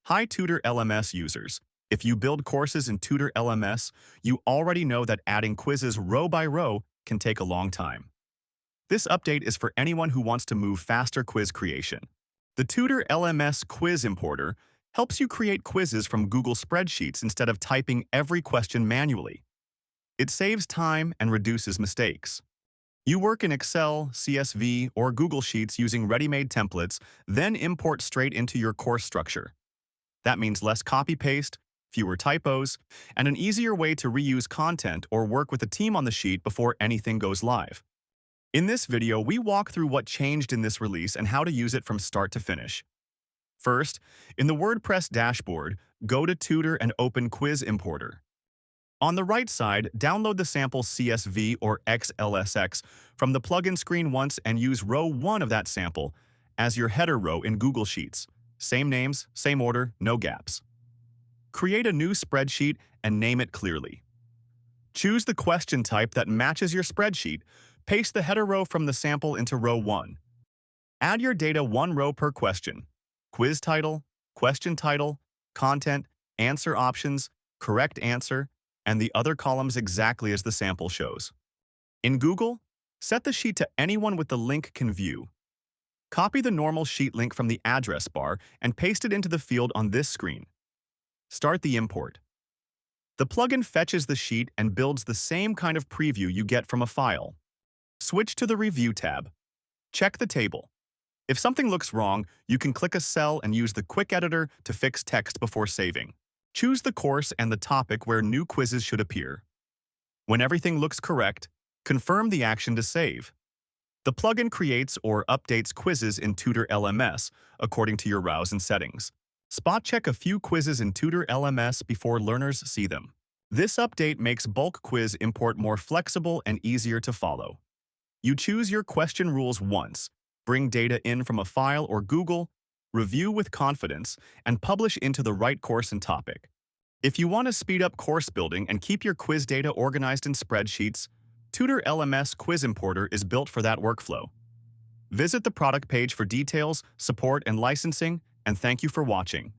Hi, Tutor LMS users. If you build courses in Tutor LMS, you already know that adding quizzes row by row can take a long time. This update is for anyone who wants to move faster quiz creation. The Tutor LMS quiz importer helps you create quizzes from Google Spreadsheets instead of typing every question manually. It saves time and reduces mistakes. You work in Excel, CSV, or Google Sheets using ready-made templates, then import straight into your course structure. That means less copy-paste, fewer typos, and an easier way to reuse content or work with a team on the sheet before anything goes live. In this video, we walk through what changed in this release and how to use it from start to finish. First, in the WordPress dashboard, go to Tutor and open Quiz Importer. On the right side, download the sample CSV or XLSX from the plugin screen once and use row 1 of that sample as your header row in Google Sheets. Same names, same order, no gaps. Create a new spreadsheet and name it clearly. Choose the question type that matches your spreadsheet. Paste the header row from the sample into row 1. Add your data one row per question. Quiz title, question title, content, answer options, correct answer, and the other columns exactly as the sample shows. In Google, set the sheet to anyone with the link can view. Copy the normal sheet link from the address bar and paste it into the field on this screen. Start the import. The plugin fetches the sheet and builds the same kind of preview you get from a file. Switch to the Review tab. Check the table. If something looks wrong, you can click a cell and use the quick editor to fix text before saving. Choose the course and the topic where new quizzes should appear. When everything looks correct, confirm the action to save. The plugin creates or updates quizzes in Tutor LMS according to your rows and settings. Spot check a few quizzes in Tutor LMS before learners see them. This update makes bulk quiz import more flexible and easier to follow. You choose your question rules once, bring data in from a file or Google, review with confidence, and publish into the right course and topic. If you want to speed up course building and keep your quiz data organized in spreadsheets, Tutor LMS Quiz Importer is built for that workflow. Visit the product page for details, support, and licensing, and thank you for watching.